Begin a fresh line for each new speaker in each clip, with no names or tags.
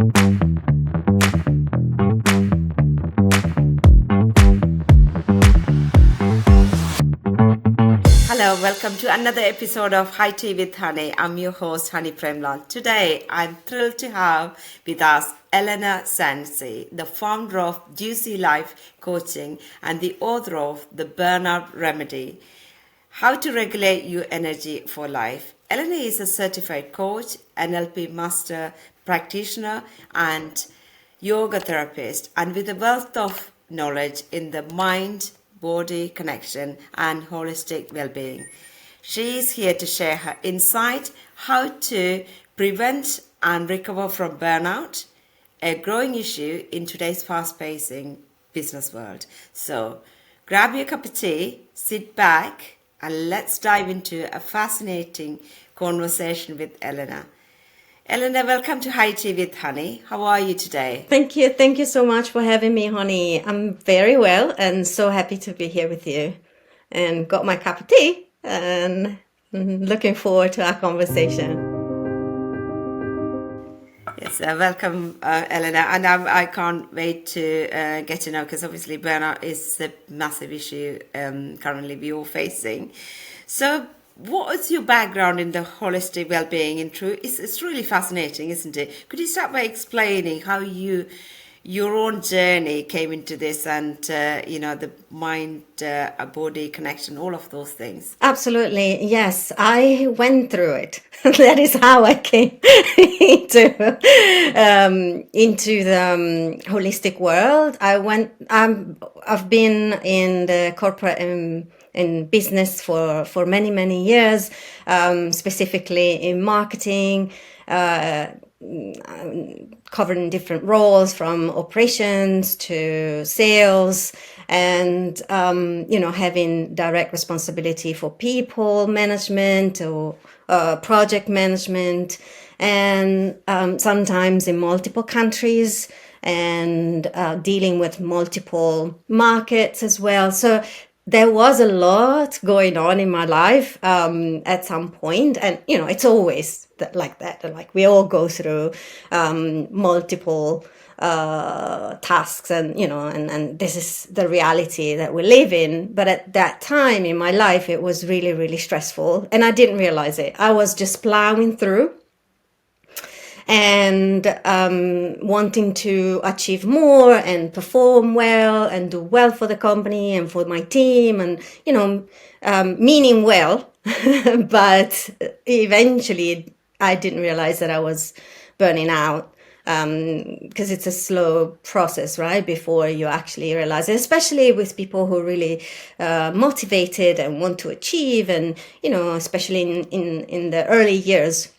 Hello, welcome to another episode of High Tea with Hony. I'm your host, Hony Premlal. Today, I'm thrilled to have with us Elena Sanesi, the founder of Juicy Life Coaching and the author of The Burnout Remedy, How to Regulate Your Energy for Life. Elena is a certified coach, NLP master, practitioner, and yoga therapist, and with a wealth of knowledge in the mind, body connection, and holistic well-being. She is here to share her insight how to prevent and recover from burnout, a growing issue in today's fast-paced business world. So grab your cup of tea, sit back, and let's dive into a fascinating conversation with Elena. Elena, welcome to High Tea with Hony. How are you today?
Thank you. Thank you so much for having me, Hony. I'm very well and so happy to be here with you. And got my cup of tea and looking forward to our conversation.
Yes, welcome, Elena. And I can't wait to get to know, because obviously burnout is a massive issue currently we all facing. So what is your background in the holistic well-being in truth? It's really fascinating, isn't it? Could you start by explaining how your own journey came into this and, the mind, body connection, all of those things?
Absolutely. Yes, I went through it. That is how I came into the holistic world. I've been in the corporate in business for many years, specifically in marketing, covering different roles from operations to sales, and having direct responsibility for people management or project management, and sometimes in multiple countries, and dealing with multiple markets as well. So there was a lot going on in my life at some point, and it's always like that. Like we all go through multiple tasks, and and this is the reality that we live in. But at that time in my life, it was really stressful, and I didn't realize it. I was just plowing through and wanting to achieve more and perform well and do well for the company and for my team, and meaning well. But eventually I didn't realize that I was burning out, because it's a slow process, right, before you actually realize it, especially with people who are really motivated and want to achieve, and especially in the early years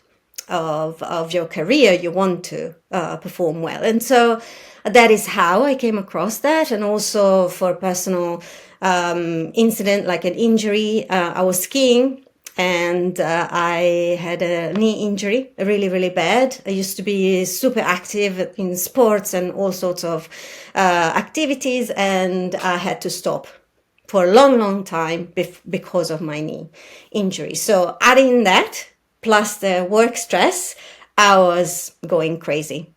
of your career, you want to perform well. And so that is how I came across that. And also for personal incident, like an injury, I was skiing, and I had a knee injury, really bad. I used to be super active in sports and all sorts of activities, and I had to stop for a long time because of my knee injury. So adding that plus the work stress, I was going crazy.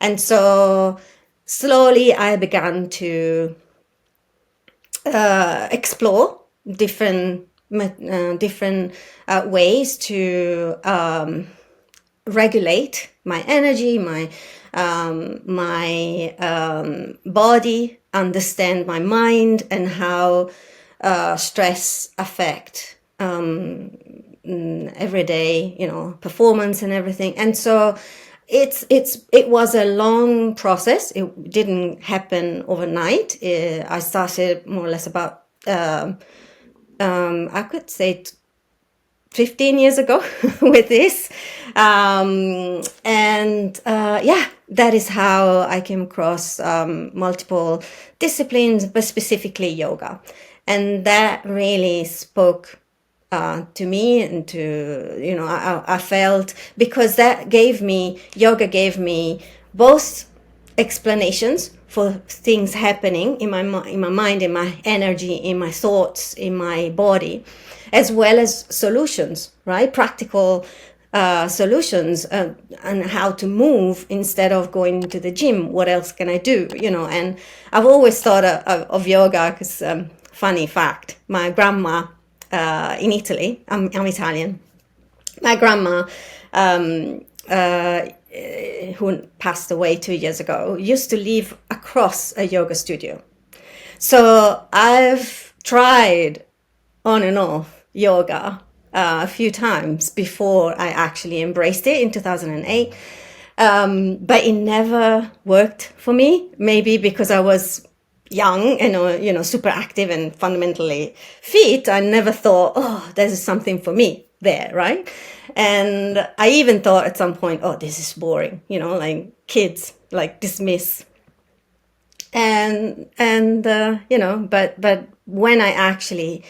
And so slowly I began to explore different ways to regulate my energy, my body, understand my mind, and how stress affect everyday performance and everything. And so it was a long process. It didn't happen overnight. I started more or less about I could say 15 years ago with this, that is how I came across multiple disciplines, but specifically yoga, and that really spoke to me, and to I felt, because yoga gave me both explanations for things happening in my mind, in my energy, in my thoughts, in my body, as well as solutions, right? Practical solutions and how to move instead of going to the gym. What else can I do? And I've always thought of yoga because, funny fact, my grandma in Italy, I'm Italian, my grandma, who passed away 2 years ago, used to live across a yoga studio. So I've tried on and off yoga a few times before I actually embraced it in 2008. But it never worked for me, maybe because I was young and super active and fundamentally fit. I never thought, oh, there's something for me there, right? And I even thought at some point, oh, this is boring, like kids like dismiss. But when I actually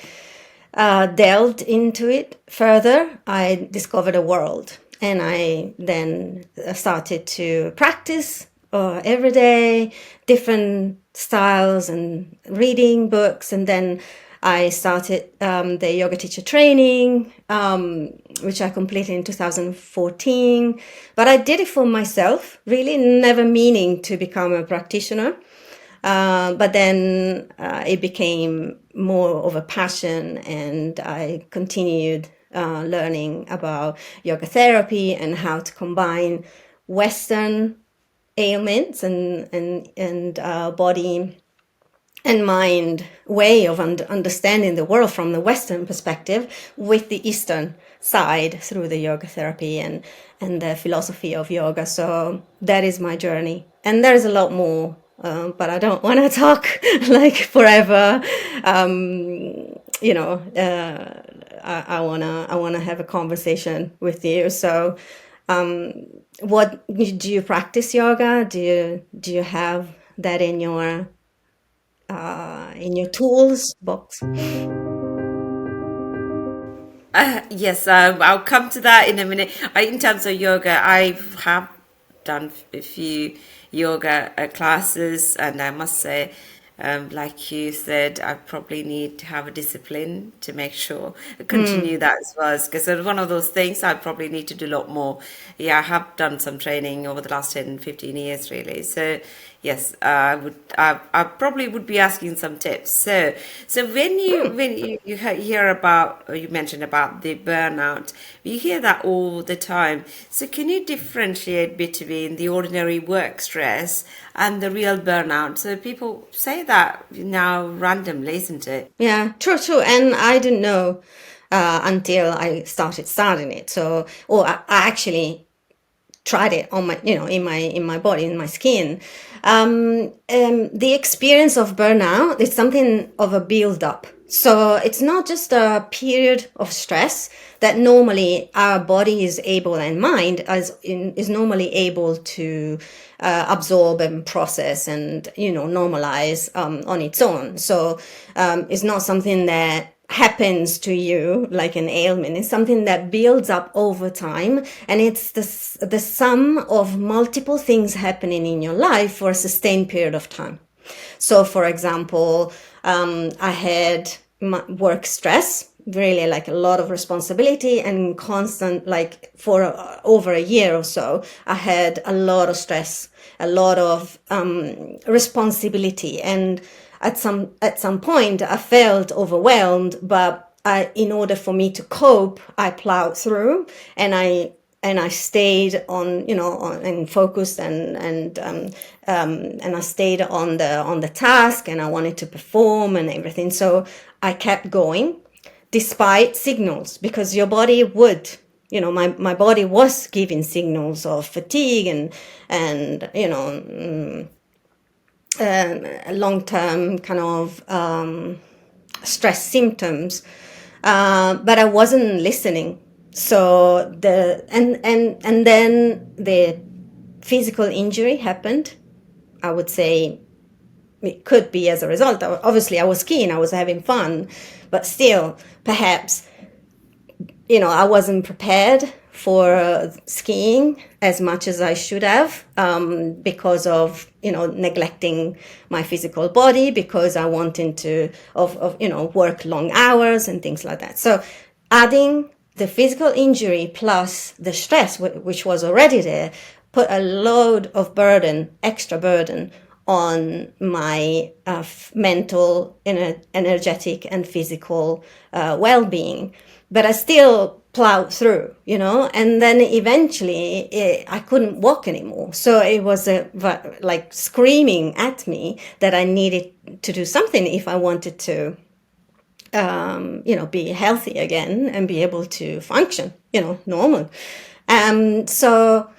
delved into it further, I discovered a world, and I then started to practice every day, different styles and reading books. And then I started the yoga teacher training, which I completed in 2014. But I did it for myself, really never meaning to become a practitioner. But then it became more of a passion, and I continued learning about yoga therapy and how to combine Western ailments and body and mind way of understanding the world from the Western perspective with the Eastern side through the yoga therapy and the philosophy of yoga. So that is my journey. And there's a lot more, but I don't want to talk like forever. I wanna have a conversation with you. So, what do you practice yoga? Do you have that in your tools box?
Yes, I'll come to that in a minute. In terms of yoga, I have done a few yoga classes, and I must say, like you said, I probably need to have a discipline to make sure I continue that as well. Because it's one of those things I probably need to do a lot more. Yeah, I have done some training over the last 10, 15 years, really. So yes, I probably would be asking some tips. So when you hear about, or you mentioned about the burnout, you hear that all the time. So can you differentiate between the ordinary work stress and the real burnout? So people say that now randomly, isn't it?
Yeah, true. And I didn't know until I started studying it. So, or I actually tried it on my, in my body, in my skin. The experience of burnout is something of a build up. So it's not just a period of stress that normally our body is able, and mind is normally able to absorb and process and normalize on its own. So it's not something that happens to you like an ailment. It's something that builds up over time, and it's the sum of multiple things happening in your life for a sustained period of time. So for example, I had work stress, really like a lot of responsibility and constant, like for over a year or so, I had a lot of stress, a lot of responsibility. And at some point I felt overwhelmed, but in order for me to cope, I plowed through, and I stayed on, and focused, and I stayed on the task, and I wanted to perform and everything. So I kept going despite signals, because your body would, my body was giving signals of fatigue and long-term kind of stress symptoms, but I wasn't listening. So and then the physical injury happened. I would say it could be as a result. Obviously, I was keen, I was having fun, but still, perhaps, I wasn't prepared for skiing as much as I should have, because of neglecting my physical body, because I wanted to work long hours and things like that. So adding the physical injury plus the stress, which was already there, put a load of burden, extra burden, on my mental, energetic, and physical well-being. But I still plowed through, and then eventually I couldn't walk anymore. So it was like screaming at me that I needed to do something if I wanted to be healthy again and be able to function, normal. So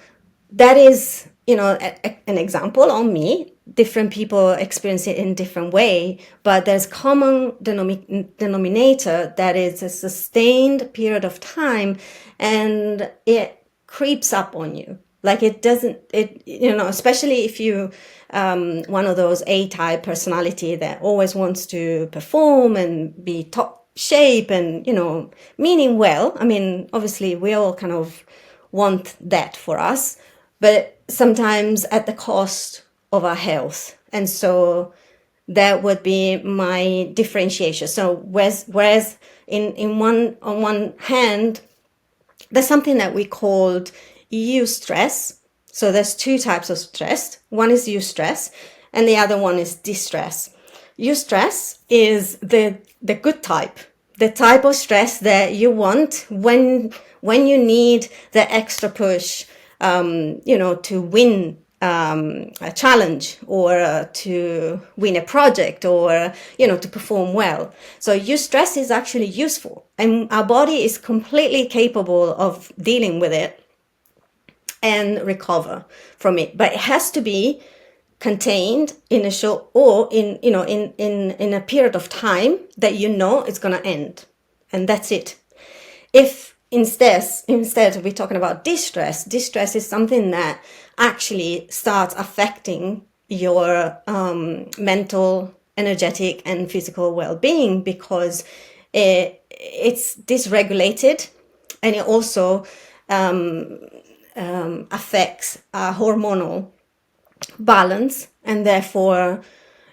that is, an example on me. Different people experience it in different way, but there's common denominator that is a sustained period of time, and it creeps up on you. Like especially if you one of those A-type personality that always wants to perform and be top shape and, meaning well. I mean, obviously we all kind of want that for us, but sometimes at the cost of our health. And so that would be my differentiation. So whereas on one hand, there's something that we called eustress. So there's two types of stress. One is eustress and the other one is distress. Eustress is the good type, the type of stress that you want when you need the extra push, to win a challenge or to win a project or, to perform well. So eustress is actually useful and our body is completely capable of dealing with it and recover from it. But it has to be contained in a short or in a period of time that it's going to end. And that's it. If instead we're talking about distress is something that actually starts affecting your mental, energetic, and physical well-being because it's dysregulated, and it also affects our hormonal balance, and therefore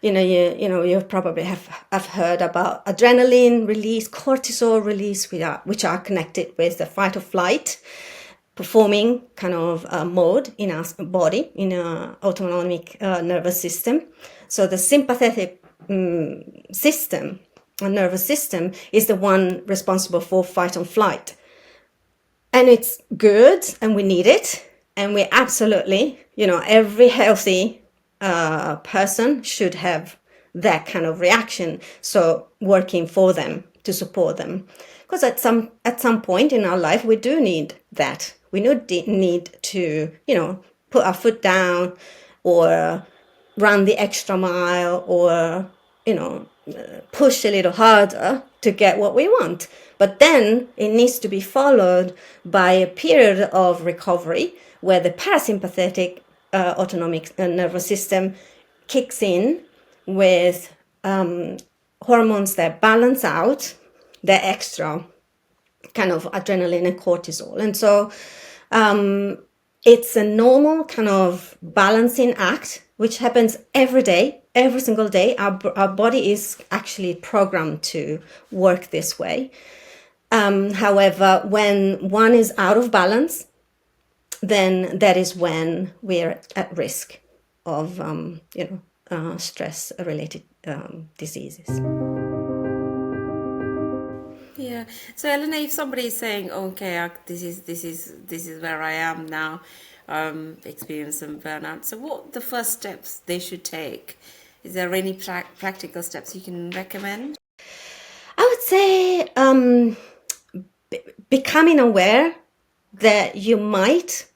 you probably have heard about adrenaline release, cortisol release, which are connected with the fight or flight performing kind of mode in our body, in our autonomic nervous system. So the sympathetic nervous system is the one responsible for fight or flight. And it's good and we need it. And we absolutely, every healthy person should have that kind of reaction. So working for them to support them. Because at some point in our life, we do need that. We need to, put our foot down or run the extra mile or, push a little harder to get what we want. But then it needs to be followed by a period of recovery where the parasympathetic autonomic nervous system kicks in with hormones that balance out the extra kind of adrenaline and cortisol. And so it's a normal kind of balancing act, which happens every day, every single day. Our body is actually programmed to work this way. However, when one is out of balance, then that is when we're at risk of, stress-related diseases.
Yeah. So Elena, if somebody is saying, "Okay, this is where I am now, experiencing burnout," so what the first steps they should take? Is there any practical steps you can recommend?
I would say becoming aware that you might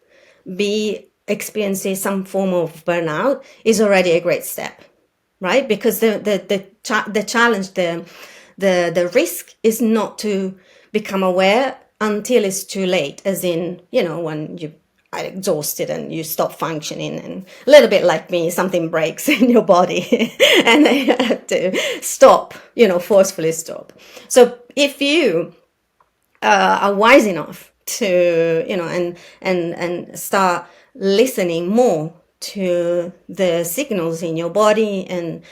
be experiencing some form of burnout is already a great step, right? Because the challenge, the risk is not to become aware until it's too late, as in, when you are exhausted and you stop functioning, and a little bit like me, something breaks in your body and then you have to stop, forcefully stop. So if you are wise enough to, and start listening more to the signals in your body and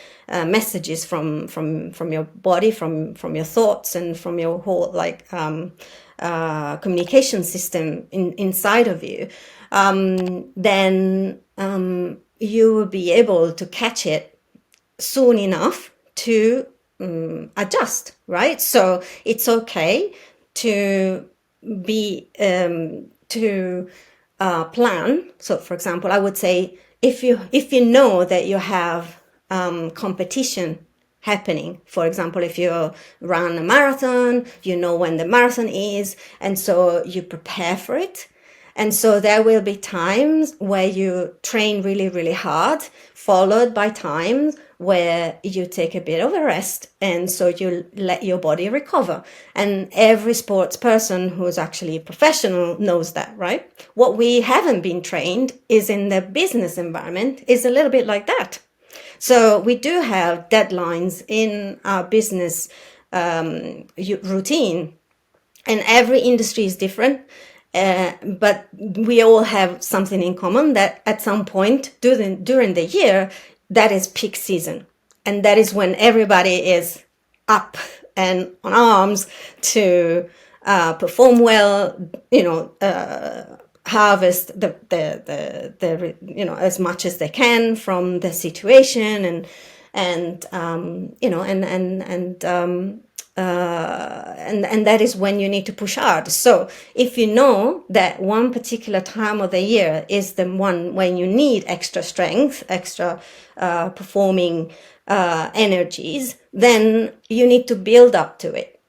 messages from your body, from your thoughts and from your whole communication system inside of you, then you will be able to catch it soon enough to adjust, right? So it's okay to be to plan. So, for example, I would say if you know that you have competition happening, for example, if you run a marathon, you know when the marathon is, and so you prepare for it. And so there will be times where you train really, really hard, followed by times where you take a bit of a rest. And so you let your body recover. And every sports person who's actually a professional knows that, right? What we haven't been trained is in the business environment is a little bit like that. So we do have deadlines in our business routine, and every industry is different. But we all have something in common, that at some point during the year, that is peak season. And that is when everybody is up and on arms to perform well, harvest the as much as they can from the situation, and that is when you need to push hard. So if you know that one particular time of the year is the one when you need extra strength, extra performing energies, then you need to build up to it,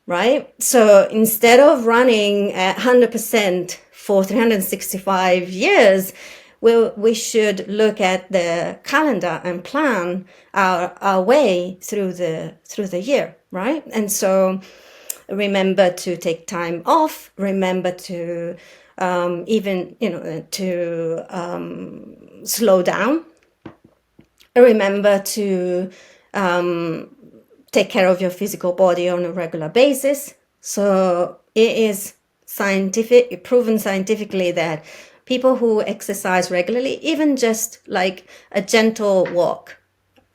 right? So instead of running at 100% for 365 years, we should look at the calendar and plan our way through the year, right? And so remember to take time off, remember to slow down, remember to take care of your physical body on a regular basis. So it is proven scientifically that people who exercise regularly, even just like a gentle walk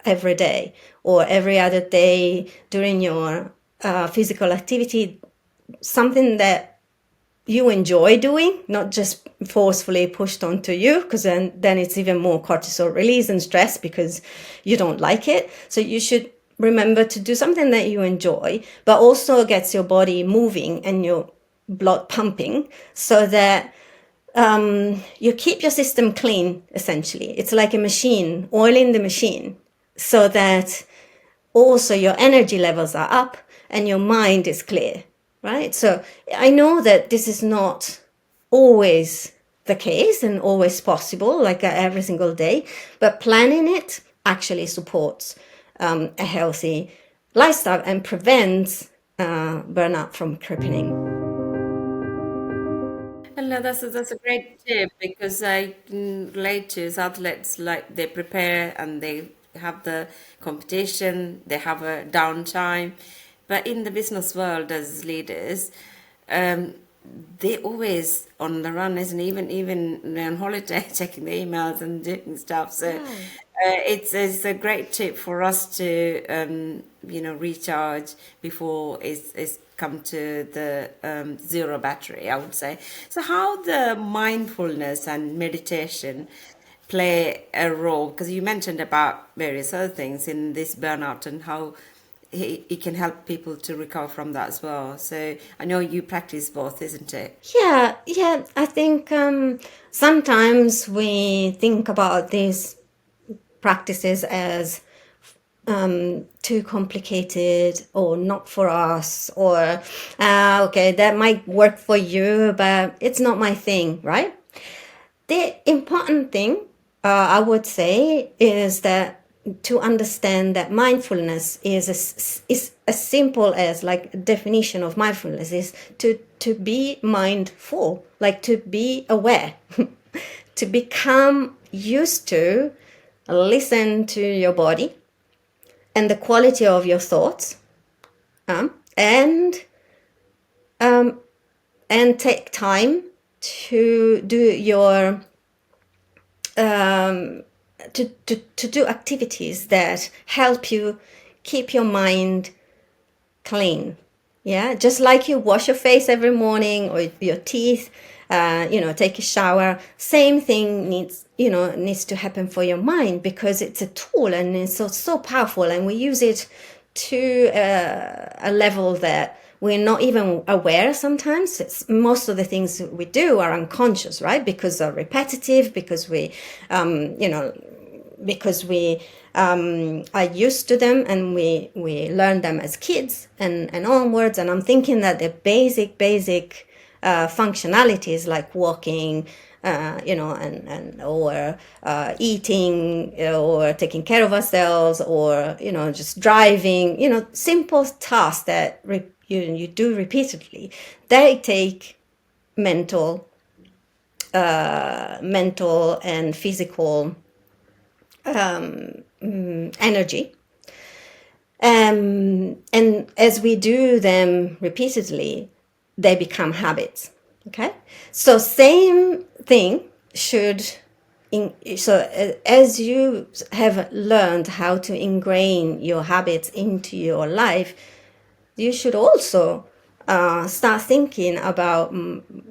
every day or every other day during your physical activity, something that you enjoy doing, not just forcefully pushed onto you, because then it's even more cortisol release and stress because you don't like it. So you should remember to do something that you enjoy, but also gets your body moving and your blood pumping, so that you keep your system clean, essentially. It's like a machine, oiling the machine, so that also your energy levels are up and your mind is clear, right? So I know that this is not always the case and always possible, like every single day, but planning it actually supports a healthy lifestyle and prevents burnout from creeping.
And no, that's a great tip because I can relate to is athletes, like they prepare and they have the competition, they have a downtime. But in the business world as leaders, um, they always on the run, isn't it? Even on holiday, checking the emails and doing stuff. So it's a great tip for us to recharge before it's come to the zero battery, I would say. So how the mindfulness and meditation play a role? Because you mentioned about various other things in this burnout and how it can help people to recover from that as well. So I know you practice both, isn't it?
Yeah. I think sometimes we think about these practices as too complicated or not for us, or okay, that might work for you, but it's not my thing, right? The important thing, I would say, is that to understand that mindfulness is as simple as, like, a definition of mindfulness is to be mindful, like to be aware, to become used to listen to your body and the quality of your thoughts, and take time to do your to do activities that help you keep your mind clean, Yeah, just like you wash your face every morning or your teeth, take a shower. Same thing needs to happen for your mind, because it's a tool and it's so powerful, and we use it to a level that we're not even aware sometimes. Most of the things we do are unconscious, right? Because they're repetitive, because we are used to them, and we learn them as kids and onwards. And I'm thinking that the basic functionalities like walking, and or eating, or taking care of ourselves, or just driving, simple tasks that you do repeatedly, they take mental and physical energy. And as we do them repeatedly, they become habits. Okay, so same thing should. As you have learned how to ingrain your habits into your life, you should also start thinking about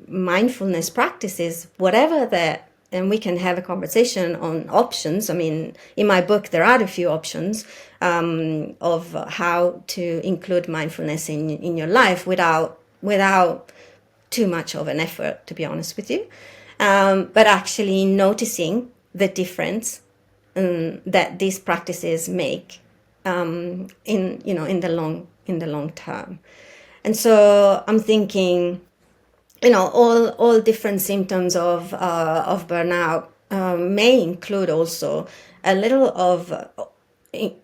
mindfulness practices, whatever that. And we can have a conversation on options. I mean, in my book, there are a few options of how to include mindfulness in your life without too much of an effort, to be honest with you. But actually noticing the difference that these practices make in the long term. And so I'm thinking, all different symptoms of burnout may include also a little of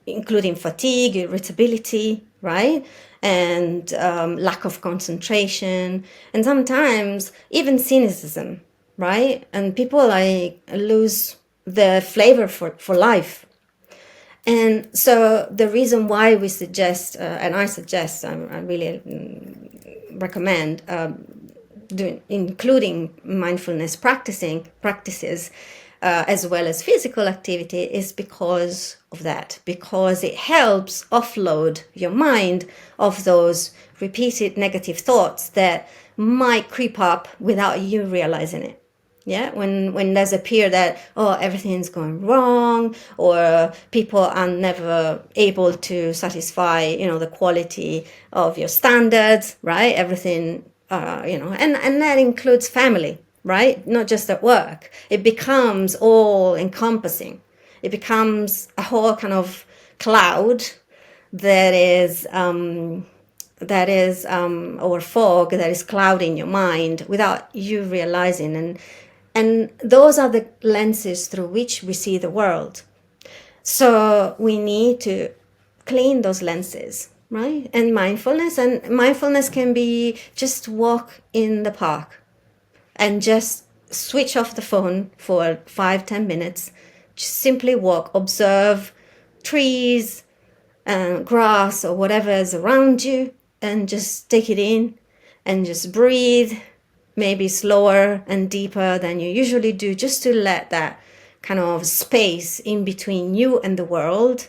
including fatigue, irritability, right? And lack of concentration, and sometimes even cynicism, right? And people like lose the flavor for life. And so the reason why we suggest, and I suggest, I really recommend including mindfulness practices as well as physical activity, is because of that, because it helps offload your mind of those repeated negative thoughts that might creep up without you realizing it. Yeah, when there's a fear that, everything's going wrong, or people are never able to satisfy the quality of your standards, right? Everything, and that includes family, right? Not just at work. It becomes all encompassing. It becomes a whole kind of cloud that is or fog that is clouding your mind without you realizing. And those are the lenses through which we see the world. So we need to clean those lenses, right? And mindfulness can be just walk in the park and just switch off the phone for 5-10 minutes. Just simply walk, observe trees and grass or whatever is around you, and just take it in and just breathe, maybe slower and deeper than you usually do, just to let that kind of space in between you and the world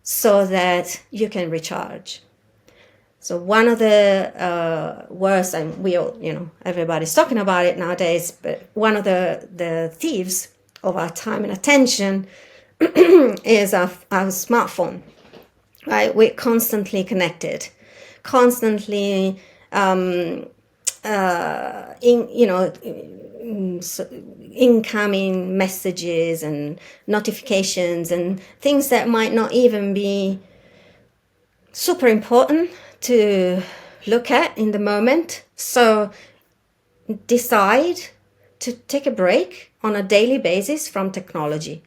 so that you can recharge. So one of the worst, and we all, everybody's talking about it nowadays, but one of the thieves of our time and attention is our smartphone, right? We're constantly connected, constantly incoming messages and notifications and things that might not even be super important to look at in the moment. So decide to take a break on a daily basis from technology,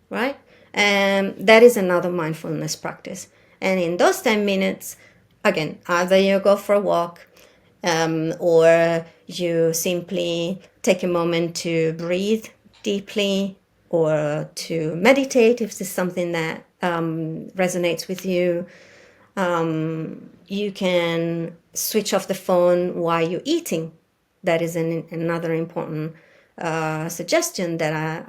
right? And that is another mindfulness practice. And in those 10 minutes, again, either you go for a walk, or you simply take a moment to breathe deeply, or to meditate if this is something that resonates with you. You can switch off the phone while you're eating. That is another important suggestion that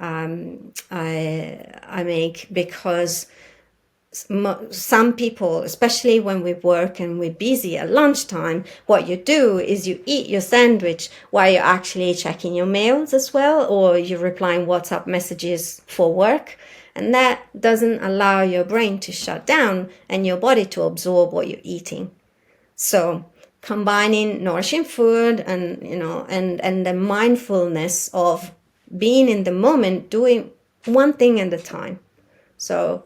I make, because some people, especially when we work and we're busy at lunchtime, what you do is you eat your sandwich while you're actually checking your mails as well, or you're replying WhatsApp messages for work. And that doesn't allow your brain to shut down and your body to absorb what you're eating. So combining nourishing food and, and the mindfulness of being in the moment, doing one thing at a time. So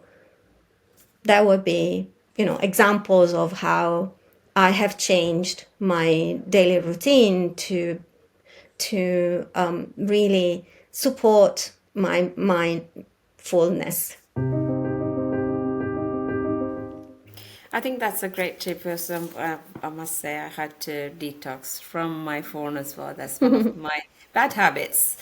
that would be, examples of how I have changed my daily routine to really support my mindfulness.
I think that's a great tip because I must say I had to detox from my phone as well. That's one of my bad habits.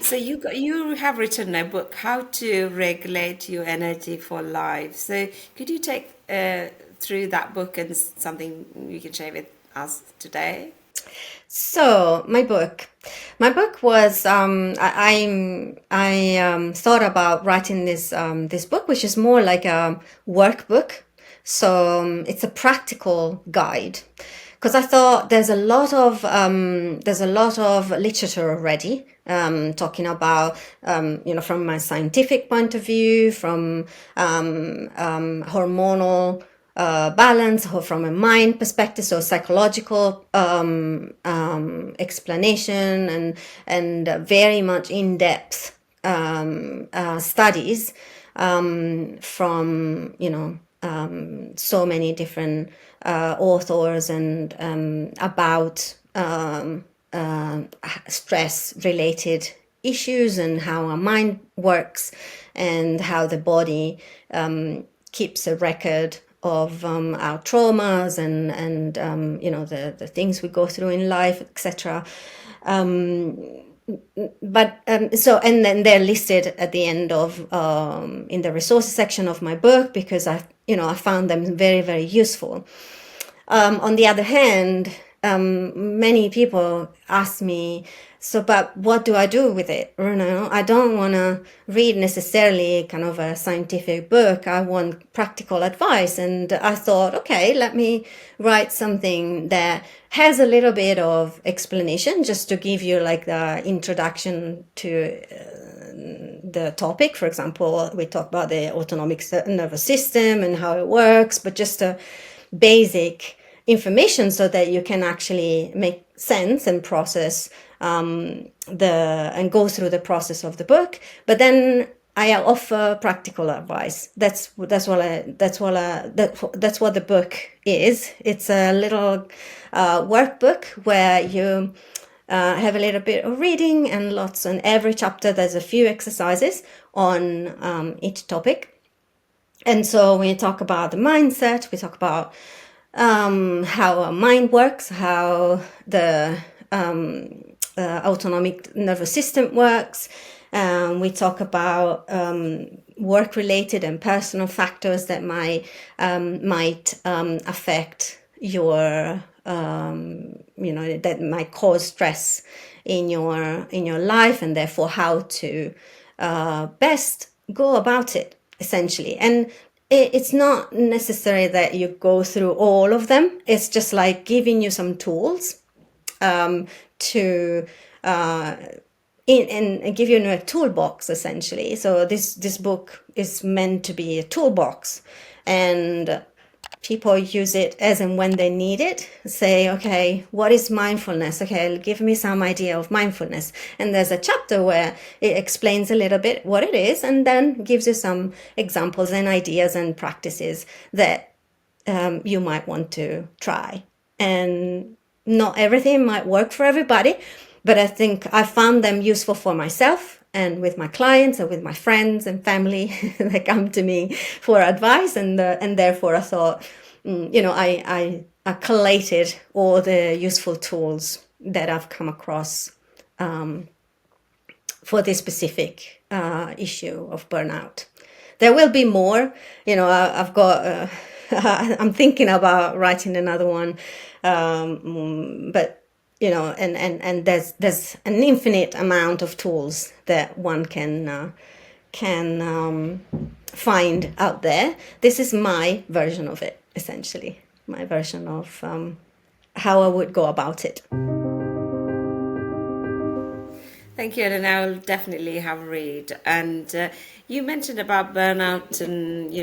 So you have written a book, How to Regulate Your Energy for Life. So could you take through that book and something you can share with us today?
So my book was I thought about writing this book, which is more like a workbook. So it's a practical guide, because I thought there's a lot of literature already talking about from my scientific point of view, from hormonal balance, or from a mind perspective, so psychological explanation and very much in depth studies from so many different authors and about stress related issues and how our mind works and how the body keeps a record of our traumas and the things we go through in life, etc. But so, and then they're listed at the end of in the resources section of my book, because I found them very, very useful. On the other hand, many people ask me, so, but what do I do with it? I don't want to read necessarily kind of a scientific book. I want practical advice. And I thought, okay, let me write something that has a little bit of explanation, just to give you like the introduction to the topic. For example, we talk about the autonomic nervous system and how it works, but just a basic information so that you can actually make sense and process and go through the process of the book. But then I offer practical advice. That's what the book is. It's a little workbook where you have a little bit of reading and lots. On every chapter, there's a few exercises on each topic. And so when you talk about the mindset, we talk about how our mind works, how the autonomic nervous system works. We talk about work-related and personal factors that might affect your, that might cause stress in your life, and therefore how to best go about it, essentially. And it's not necessary that you go through all of them. It's just like giving you some tools to and give you a toolbox, essentially. So this book is meant to be a toolbox, and people use it as and when they need it. Say, okay, what is mindfulness? Okay, give me some idea of mindfulness. And there's a chapter where it explains a little bit what it is, and then gives you some examples and ideas and practices that you might want to try. And not everything might work for everybody, but I think I found them useful for myself and with my clients and with my friends and family that come to me for advice. And therefore I thought, I collated all the useful tools that I've come across for this specific issue of burnout. There will be more. I've got, I'm thinking about writing another one, but and there's an infinite amount of tools that one can can find out there. This is my version of it, essentially, my version of how I would go about it.
Thank you, and I'll definitely have a read. And you mentioned about burnout and,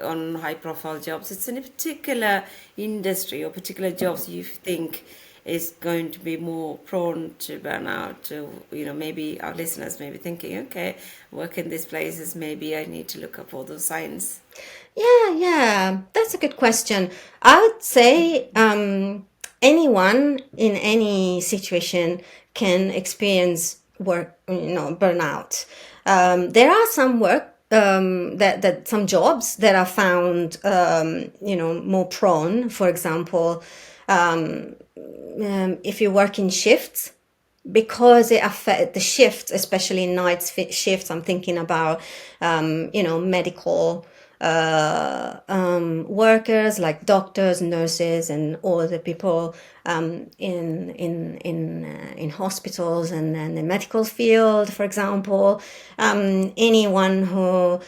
on high-profile jobs. It's in a particular industry or particular jobs you think is going to be more prone to burnout. Maybe our listeners may be thinking, okay, work in these places, maybe I need to look up all those signs.
Yeah, that's a good question. I would say anyone in any situation can experience burnout. There are some work that some jobs that are found more prone. For example, if you work in shifts, because it affects the shifts, especially night shifts. I'm thinking about medical workers like doctors, nurses, and all the people in hospitals and the medical field, for example. Anyone who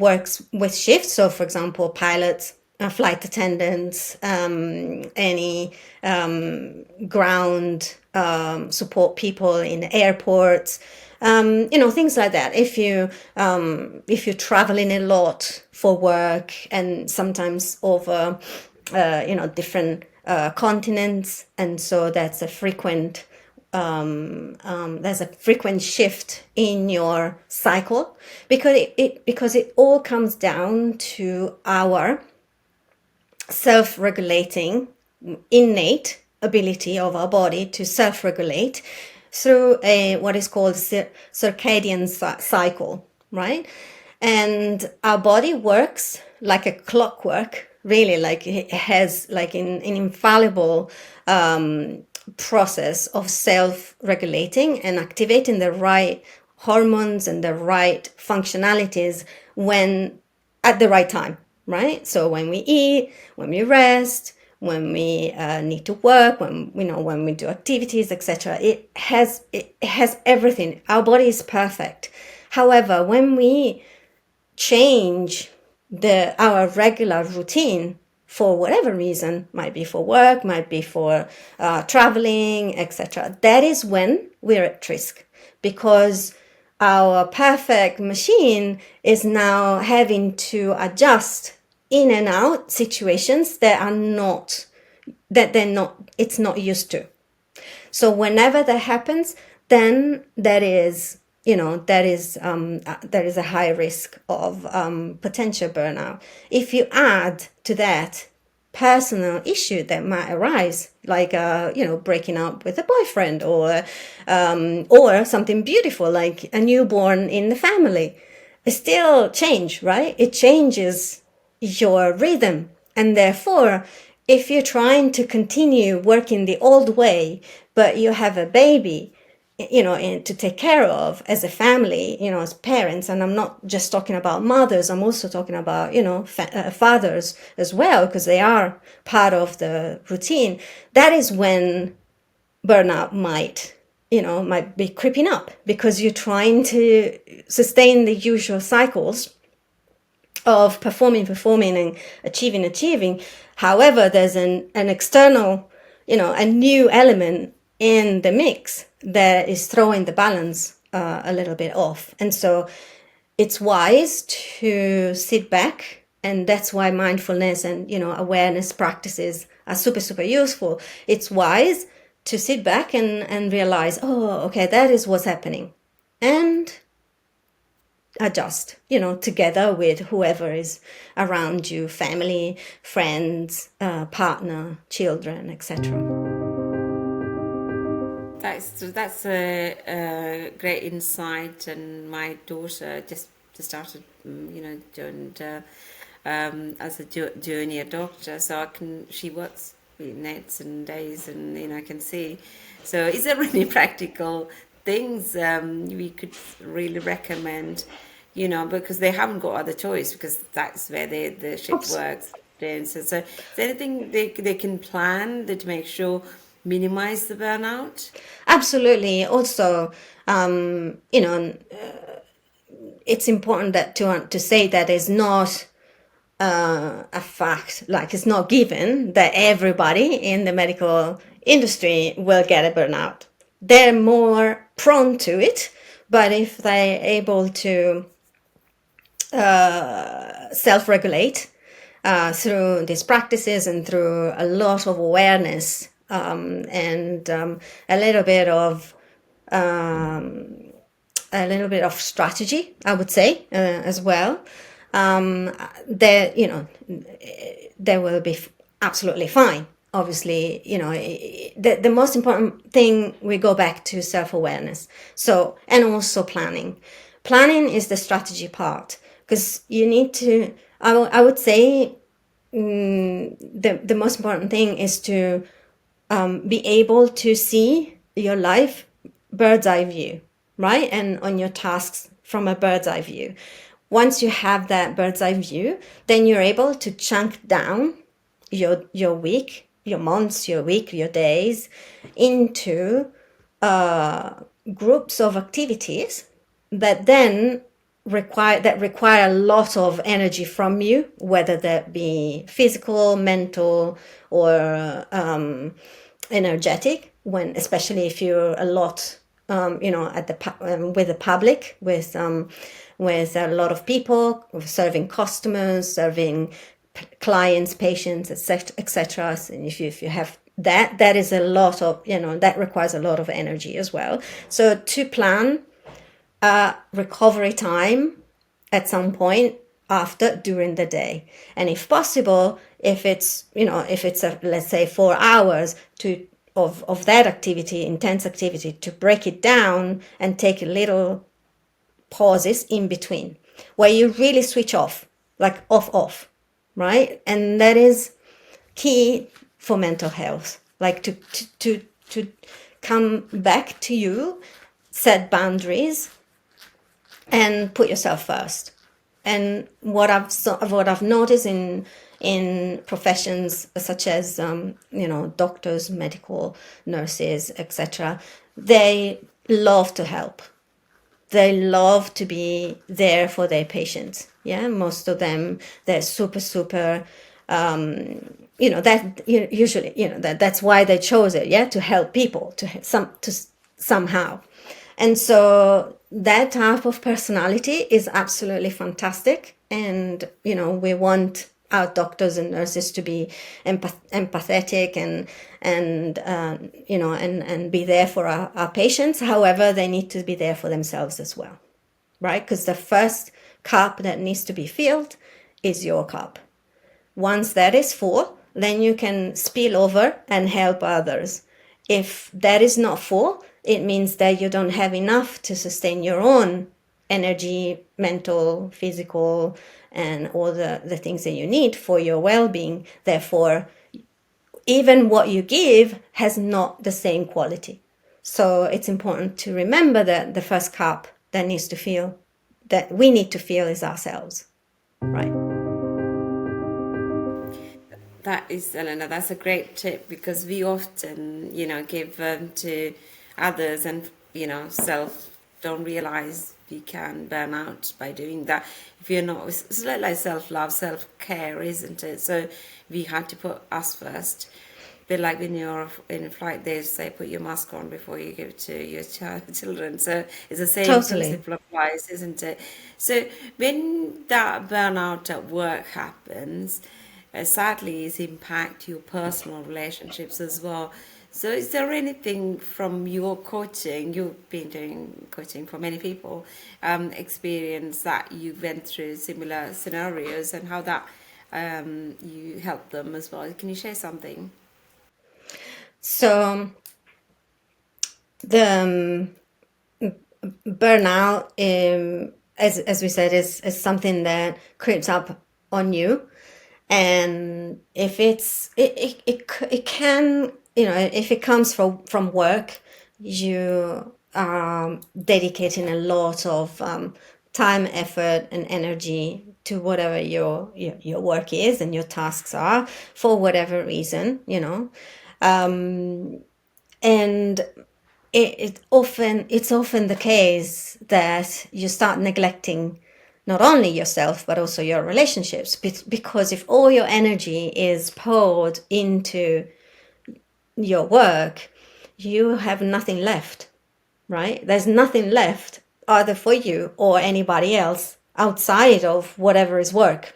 works with shifts, so for example, pilots, flight attendants, any ground support people in airports, things like that. If you're traveling a lot for work and sometimes over different continents, and so that's a frequent there's a frequent shift in your cycle, because it all comes down to our self-regulating innate ability of our body to self-regulate through what is called circadian cycle, right? And our body works like a clockwork, really, like it has like an infallible process of self-regulating and activating the right hormones and the right functionalities when at the right time, right? So when we eat, when we rest, when we need to work, when we do activities, etc. It has everything. Our body is perfect. However, when we change our regular routine for whatever reason, might be for work, might be for traveling, etc., that is when we're at risk, because our perfect machine is now having to adjust in and out situations it's not used to. So whenever that happens, then there is a high risk of potential burnout. If you add to that personal issue that might arise, like breaking up with a boyfriend, or something beautiful like a newborn in the family, it still change, right? It changes your rhythm, and therefore, if you're trying to continue working the old way, but you have a baby, to take care of as a family, as parents, and I'm not just talking about mothers, I'm also talking about, fathers as well, because they are part of the routine. That is when burnout might be creeping up, because you're trying to sustain the usual cycles of performing and achieving. However, there's an external, a new element in the mix that is throwing the balance a little bit off. And so it's wise to sit back, and that's why mindfulness and awareness practices are super, super useful. It's wise to sit back and realize, oh, okay, that is what's happening, and adjust, together with whoever is around you, family, friends, partner, children, etc.
That's a great insight. And my daughter just started, joined as a junior doctor, so she works nights and days, and I can see. So is there any practical things we could really recommend, because they haven't got other choice, because that's where the shift works. So is there anything they can plan to make sure minimize the burnout?
Absolutely. Also, it's important that to say that is not a fact, like it's not given that everybody in the medical industry will get a burnout. They're more prone to it, but if they're able to self-regulate through these practices and through a lot of awareness, and a little bit of strategy, I would say, as well. They, they will be absolutely fine. Obviously, the most important thing, we go back to self-awareness. So, and also planning. Planning is the strategy part, because you need to, I would say, the most important thing is to be able to see your life bird's eye view, right? And on your tasks from a bird's eye view. Once you have that bird's eye view, then you're able to chunk down your week, your months, your week, your days into groups of activities that then require a lot of energy from you, whether that be physical, mental, or energetic. When, especially if you're a lot, at with the public, with a lot of people, serving customers, serving clients, patients, etc., etc. And if you have that is a lot of, that requires a lot of energy as well. So to plan recovery time at some point during the day, and if possible, if it's let's say 4 hours of that activity, intense activity, to break it down and take a little pauses in between where you really switch off, like off, right? And that is key for mental health, like to come back to you, set boundaries, and put yourself first. And what I've noticed in professions such as doctors, medical nurses, etc., they love to help. They love to be there for their patients. Yeah, most of them, they're super. Usually, that's why they chose it. Yeah, to help people, to somehow. And so that type of personality is absolutely fantastic. And, we want our doctors and nurses to be empathetic and be there for our patients. However, they need to be there for themselves as well, right? Because the first cup that needs to be filled is your cup. Once that is full, then you can spill over and help others. If that is not full, it means that you don't have enough to sustain your own energy, mental, physical, and all the things that you need for your well-being. Therefore, even what you give has not the same quality. So it's important to remember that the first cup that we need to feel is ourselves, right?
That is, Elena, that's a great tip, because we often, give to others and, self don't realize we can burn out by doing that. If you're not, it's like self-love, self-care, isn't it? So we had to put us first. But like when you're in flight, they say put your mask on before you give it to your children. So it's the same
Totally.
principle applies, isn't it? So when that burnout at work happens, sadly, it impacts your personal relationships as well. So is there anything from your coaching, you've been doing coaching for many people, experience that you went through similar scenarios, and how that you helped them as well? Can you share something?
So the burnout, as we said, is something that creeps up on you. And if it can, if it comes from work, you are dedicating a lot of time, effort, and energy to whatever your work is and your tasks are, for whatever reason, and it's often the case that you start neglecting not only yourself but also your relationships, because if all your energy is poured into your work, you have nothing left, right? There's nothing left either for you or anybody else outside of whatever is work.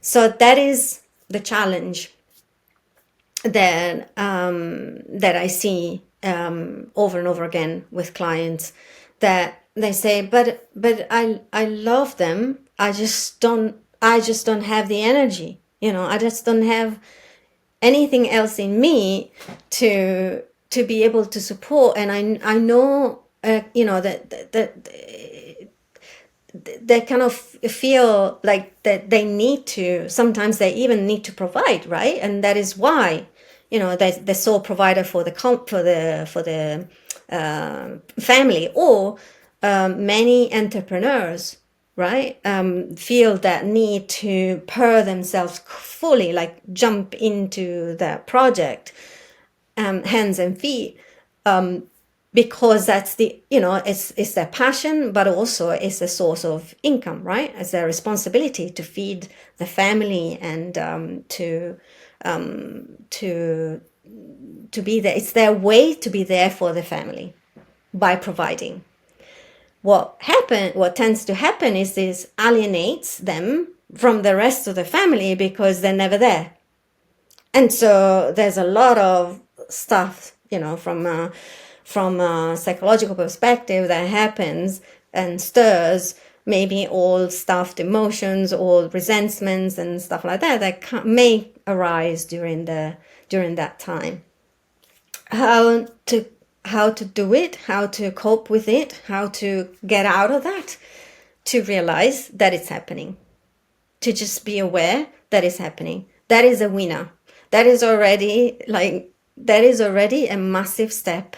So that is the challenge that I see over and over again with clients, that they say, but I love them. I just don't have the energy. I just don't have anything else in me to be able to support. And I know that they kind of feel like that they need to, sometimes they even need to provide, right? And that is why they're the sole provider for the family, or many entrepreneurs, right, feel that need to pour themselves fully, like jump into the project, hands and feet, because that's it's their passion, but also it's a source of income, right? It's their responsibility to feed the family and to be there. It's their way to be there for the family by providing. What tends to happen is this alienates them from the rest of the family because they're never there. And so there's a lot of stuff, from a psychological perspective that happens and stirs maybe all stuffed emotions, all resentments and stuff like that may arise during that time. How to do it, how to cope with it, how to get out of that, to realize that it's happening, to just be aware that it's happening. That is a winner. That is already a massive step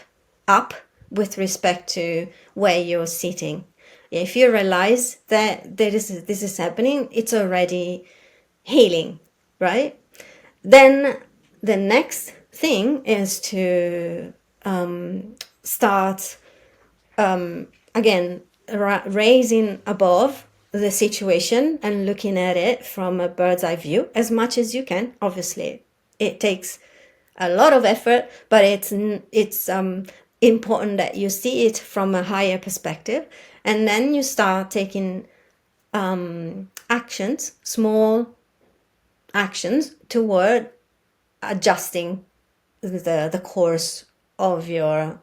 up with respect to where you're sitting. If you realize that this is happening, it's already healing, right? Then the next thing is to start again raising above the situation and looking at it from a bird's eye view as much as you can. Obviously, it takes a lot of effort, but it's important that you see it from a higher perspective, and then you start taking actions, small actions toward adjusting the course of your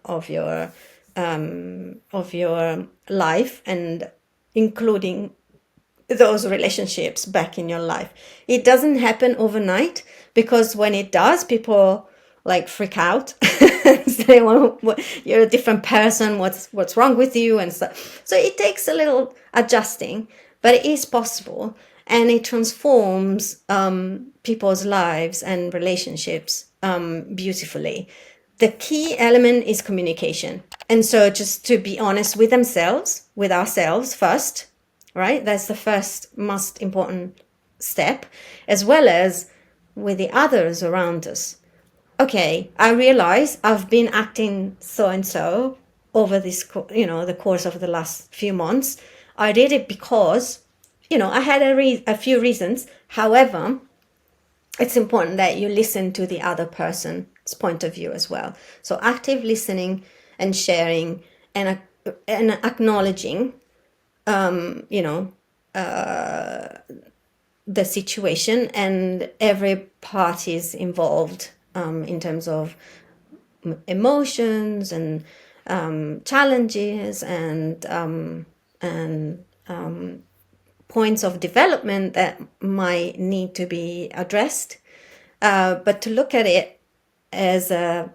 life, and including those relationships back in your life. It doesn't happen overnight, because when it does, people like freak out. Say, well, you're a different person, what's wrong with you and stuff. So it takes a little adjusting, but it is possible, and it transforms people's lives and relationships beautifully. The key element is communication. And so just to be honest with ourselves first, right? That's the first most important step, as well as with the others around us. Okay, I realize I've been acting so and so over this, the course of the last few months. I did it because, I had a few reasons. However, it's important that you listen to the other person's point of view as well. So active listening and sharing and acknowledging, the situation and every party's involved in terms of emotions and challenges and points of development that might need to be addressed, but to look at it as a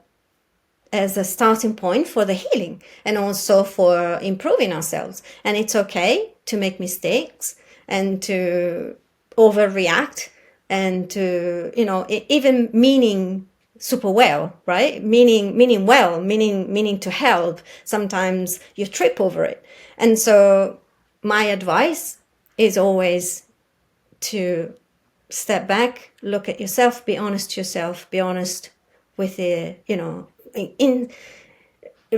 starting point for the healing and also for improving ourselves. And it's okay to make mistakes and to overreact and to, even meaning super well, right? Meaning well, meaning to help. Sometimes you trip over it. And so my advice is always to step back, look at yourself, be honest to yourself, be honest with the,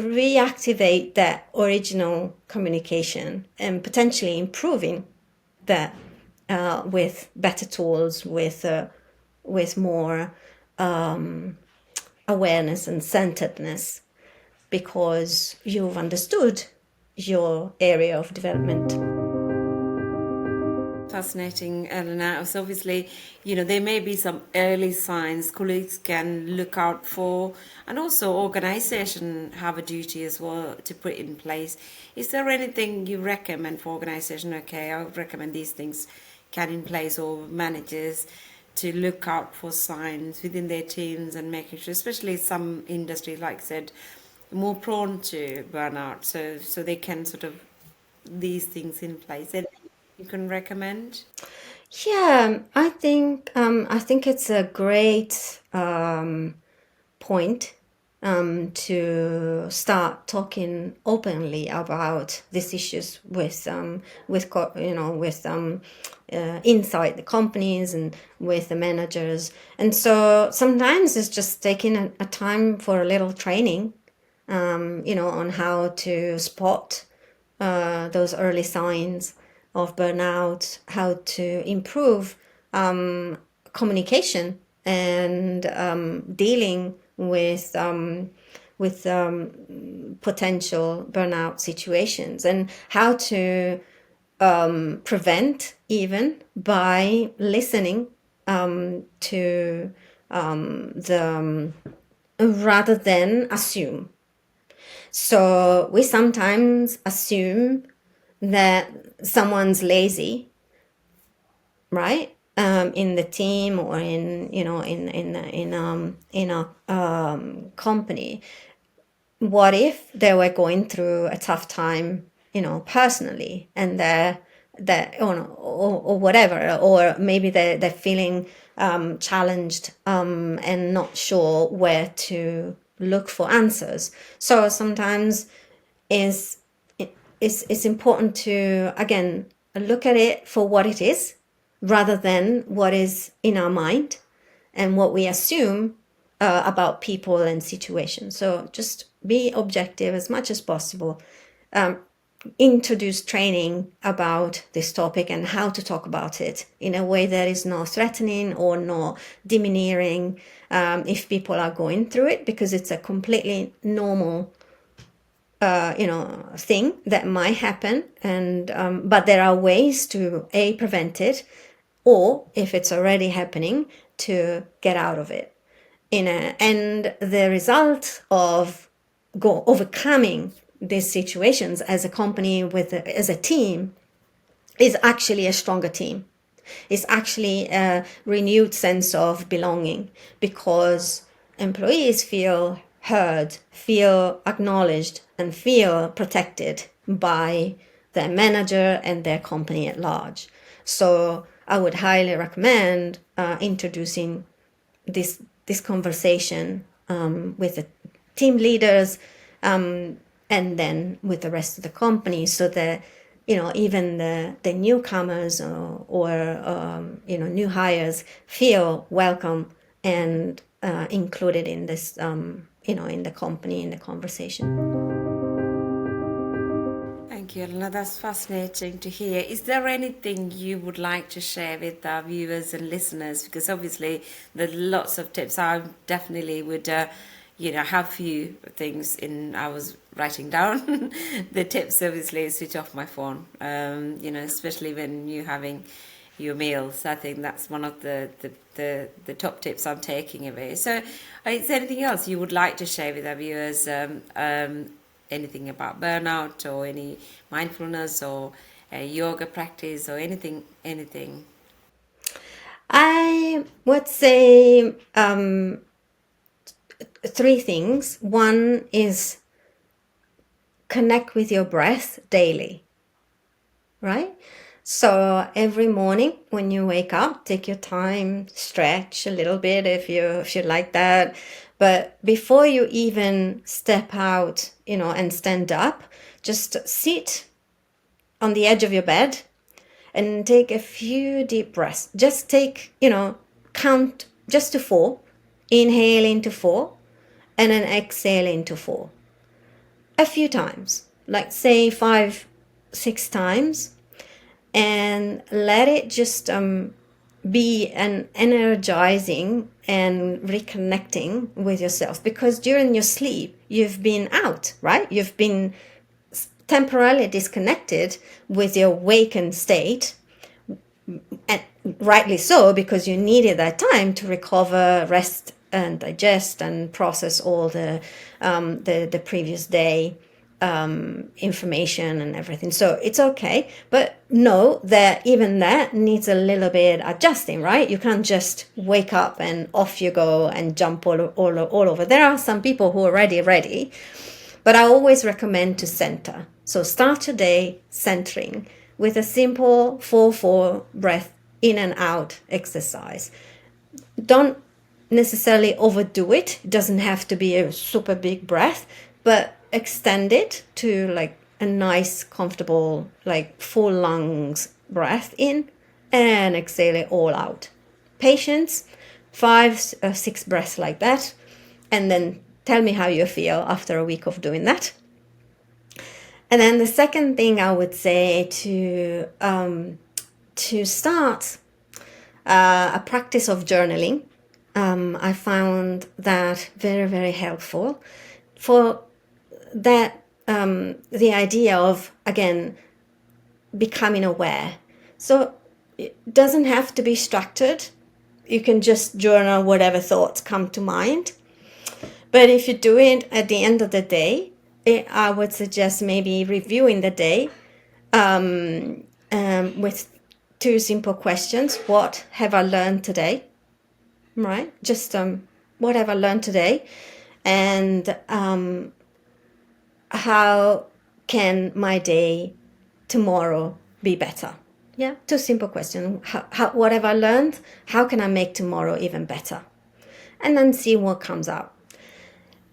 reactivate that original communication and potentially improving that with better tools, with more awareness and centeredness, because you've understood your area of development.
Fascinating, Elena. So obviously, there may be some early signs colleagues can look out for, and also organization have a duty as well to put in place. Is there anything you recommend for organization? Okay, I would recommend these things get in place, or managers to look out for signs within their teams and making sure, especially some industries, like I said, more prone to burnout, so they can sort of these things in place. And you can recommend?
Yeah, I think it's a great point to start talking openly about these issues with inside the companies and with the managers. And so sometimes it's just taking a time for a little training, on how to spot those early signs of burnout, how to improve communication and dealing with potential burnout situations, and how to prevent even by listening to the rather than assume. So we sometimes assume that someone's lazy, right? In the team or in a company. What if they were going through a tough time, personally, and or whatever, or maybe they're feeling challenged and not sure where to look for answers. So sometimes is it's important to, again, look at it for what it is rather than what is in our mind and what we assume about people and situations. So just be objective as much as possible. Introduce training about this topic and how to talk about it in a way that is not threatening or not demeaning if people are going through it, because it's a completely normal thing that might happen, and but there are ways to prevent it, or if it's already happening, to get out of it. And the result of overcoming these situations as a company as a team is actually a stronger team. It's actually a renewed sense of belonging, because employees feel heard, feel acknowledged, and feel protected by their manager and their company at large. So I would highly recommend introducing this conversation with the team leaders and then with the rest of the company, so that even the newcomers or new hires feel welcome and included in this in the company, in the conversation.
Thank you, Elena. That's fascinating to hear. Is there anything you would like to share with our viewers and listeners? Because obviously there's lots of tips. I definitely would, have few things I was writing down. The tips, obviously, switch off my phone, especially when you're having your meals. I think that's one of the top tips I'm taking away. So is there anything else you would like to share with our viewers? Anything about burnout, or any mindfulness, or yoga practice, or anything?
I would say three things. One is connect with your breath daily, right? So every morning when you wake up, take your time, stretch a little bit if you like that. But before you even step out, and stand up, just sit on the edge of your bed and take a few deep breaths. Just take, count just to 4. Inhale into 4 and then exhale into 4. a few times, like say 5, 6 times, and let it just be an energizing and reconnecting with yourself, because during your sleep you've been out, right? You've been temporarily disconnected with your awakened state, and rightly so, because you needed that time to recover, rest and digest and process all the previous day information and everything. So it's okay, but know that even that needs a little bit adjusting, right? You can't just wake up and off you go and jump all over. There are some people who are already ready, but I always recommend to center. So start your day centering with a simple 4-4 breath in and out exercise. Don't necessarily overdo it. It doesn't have to be a super big breath, but extend it to like a nice, comfortable, like full lungs breath in, and exhale it all out. Patience, 5 or 6 breaths like that, and then tell me how you feel after a week of doing that. And then the second thing I would say to start a practice of journaling. I found that very, very helpful for that, the idea of, again, becoming aware. So it doesn't have to be structured. You can just journal whatever thoughts come to mind. But if you do it at the end of the day, I would suggest maybe reviewing the day with 2 simple questions. What have I learned today? Right? Just what have I learned today? And how can my day tomorrow be better? Yeah, 2 simple questions. What have I learned? How can I make tomorrow even better? And then see what comes out.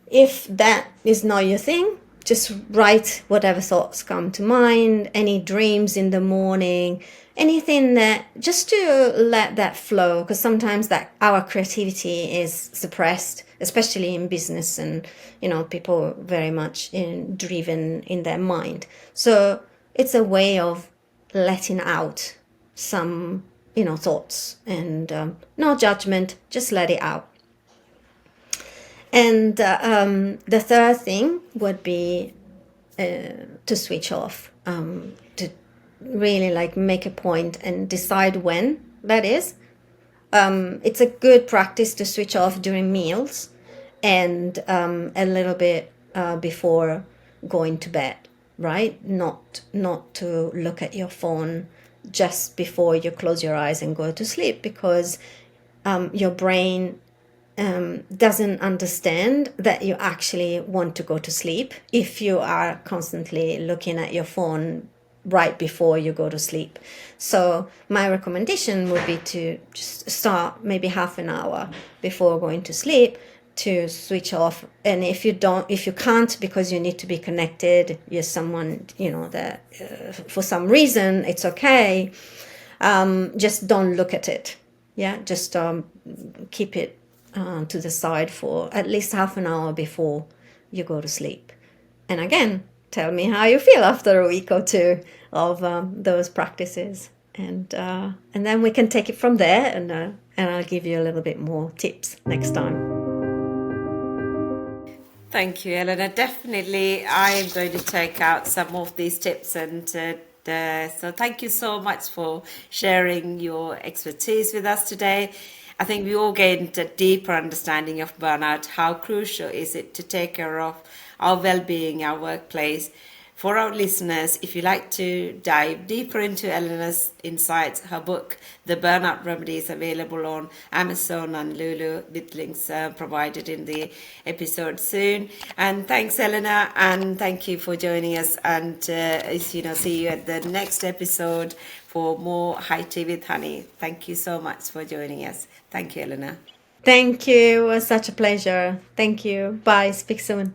If that is not your thing, just write whatever thoughts come to mind, any dreams in the morning, anything that, just to let that flow, because sometimes that our creativity is suppressed, especially in business, and people very much driven in their mind. So it's a way of letting out some thoughts, and no judgment, just let it out. And the third thing would be to switch off, to really like make a point and decide when that is. It's a good practice to switch off during meals and a little bit before going to bed, right? Not to look at your phone just before you close your eyes and go to sleep, because your brain doesn't understand that you actually want to go to sleep if you are constantly looking at your phone right before you go to sleep. So my recommendation would be to just start maybe half an hour before going to sleep to switch off. And if you can't, because you need to be connected, you're someone that for some reason, it's okay. Just don't look at it. Yeah, just keep it to the side for at least half an hour before you go to sleep. And again, tell me how you feel after a week or 2 of those practices, and then we can take it from there. And I'll give you a little bit more tips next time.
Thank you, Elena. Definitely, I am going to check out some of these tips, and so thank you so much for sharing your expertise with us today. I think we all gained a deeper understanding of burnout. How crucial is it to take care of our well-being, our workplace? For our listeners, if you'd like to dive deeper into Elena's insights, her book, The Burnout Remedy, is available on Amazon and Lulu, with links provided in the episode soon. And thanks, Elena, and thank you for joining us. And see you at the next episode for more High Tea with Honey. Thank you so much for joining us. Thank you, Elena.
Thank you. It was such a pleasure. Thank you. Bye. Speak soon.